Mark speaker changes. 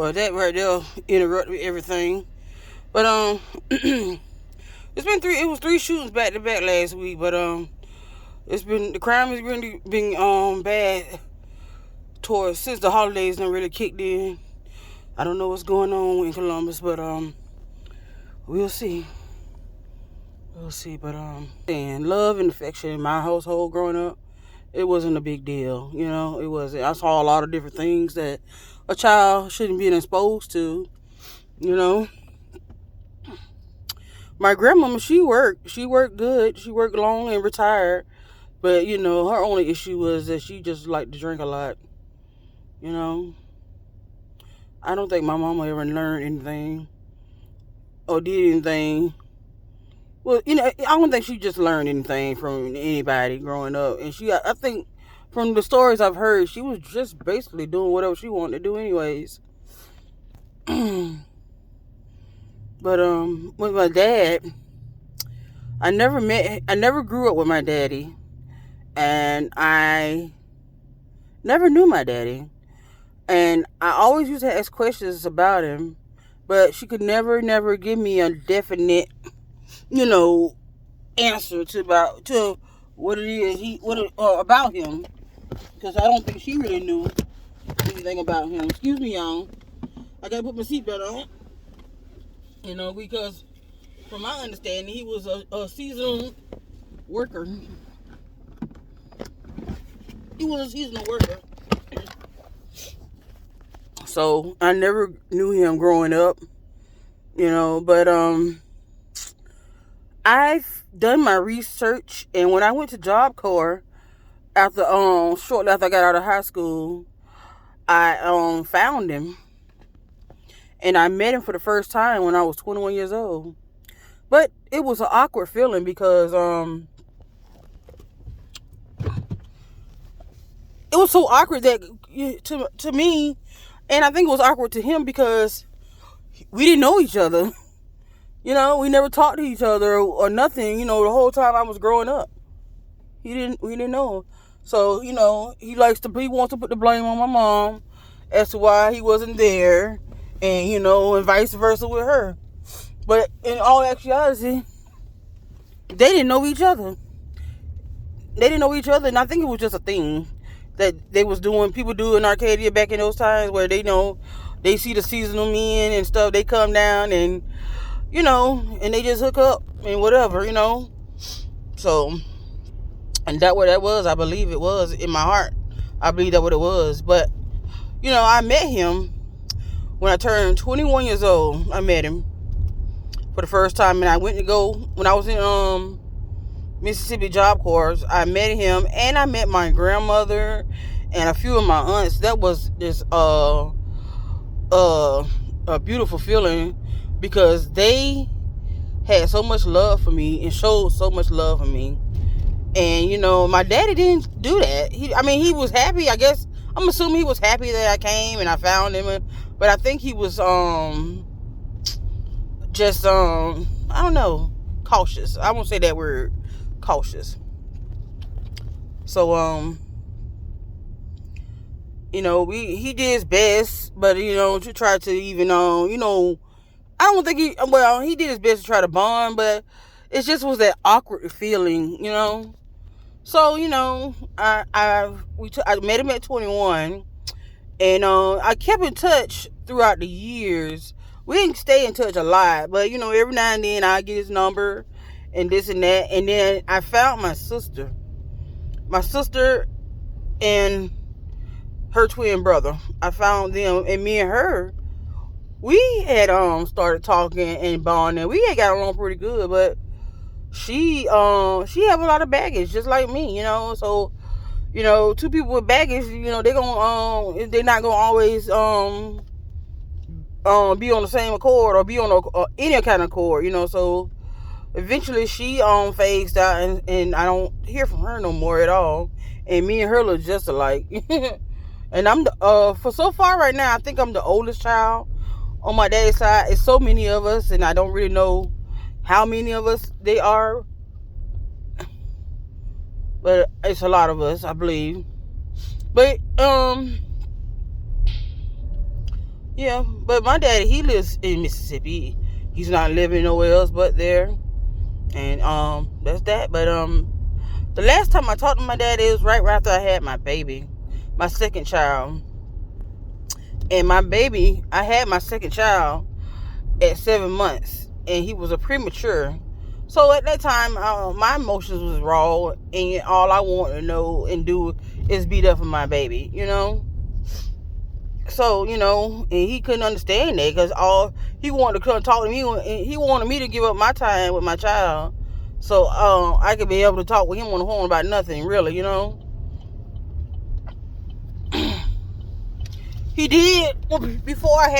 Speaker 1: Well, that right there interrupted everything. But it's been three. It was three shootings back to back last week. But it's been the crime has really been bad towards since the holidays done really kicked in. I don't know what's going on in Columbus, but we'll see. We'll see. But and love and affection in my household growing up, it wasn't a big deal. You know, it wasn't. I saw a lot of different things that a child shouldn't be exposed to. You know, my grandmama, she worked. She worked good. She worked long and retired. But you know, her only issue was that she just liked to drink a lot. You know, I don't think my mama ever learned anything or did anything. Well, you know, I don't think she just learned anything from anybody growing up. And I think, from the stories I've heard, she was just basically doing whatever she wanted to do, anyways. But with my dad, I never grew up with my daddy, and I never knew my daddy. And I always used to ask questions about him, but she could never give me a definite, you know, answer to what it is about him, because I don't think she really knew anything about him. Excuse me, y'all. I gotta put my seatbelt on. You know, because from my understanding, he was a seasonal worker. He was a seasonal worker. So I never knew him growing up, you know, but I've done my research, and when I went to Job Corps after shortly after I got out of high school, I found him, and I met him for the first time when I was 21 years old. But it was an awkward feeling because it was so awkward that to me, and I think it was awkward to him because we didn't know each other. You know, we never talked to each other or nothing, you know, the whole time I was growing up. We didn't know. So, you know, he wants to put the blame on my mom as to why he wasn't there, and, you know, and vice versa with her. But in all actuality, they didn't know each other. And I think it was just a thing that people do in Arcadia back in those times, where they see the seasonal men and stuff, they come down and, you know, and they just hook up and whatever, you know. So, and that what that was, I believe it was in my heart. I believe that what it was. But, you know, I met him when I turned 21 years old. I met him for the first time, and I went to go when I was in Mississippi Job Corps. I met him, and I met my grandmother and a few of my aunts. That was just a beautiful feeling, because they had so much love for me and showed so much love for me. And, you know, my daddy didn't do that. He was happy, I guess. I'm assuming he was happy that I came and I found him. But I think he was just I don't know, cautious. I won't say that word, cautious. So you know, he did his best, but, you know, to try to even you know, I don't think he did his best to try to bond, but it just was that awkward feeling, you know. So, you know, I met him at 21, and I kept in touch throughout the years. We didn't stay in touch a lot, but, you know, every now and then I get his number and this and that. And then I found my sister and her twin brother. I found them, and me and her, we had started talking and bonding. We had got along pretty good, but she have a lot of baggage, just like me, you know. So, you know, two people with baggage, you know, they're not gonna always be on the same accord or be on any kind of accord, you know. So eventually she phased out, and I don't hear from her no more at all. And me and her look just alike. And I'm for so far right now, I think I'm the oldest child on my daddy's side. It's so many of us, and I don't really know how many of us they are, but it's a lot of us, I believe. But Yeah, but my daddy, he lives in Mississippi. He's not living nowhere else but there. And that's that. But the last time I talked to my daddy, it was right after I had my baby, my second child. And my baby, I had my second child at 7 months, and he was a premature. So at that time, my emotions was raw, and all I wanted to know and do is be there for my baby, you know. So and he couldn't understand that because all he wanted to come talk to me, and he wanted me to give up my time with my child, so I could be able to talk with him on the phone about nothing, really, He did before I had.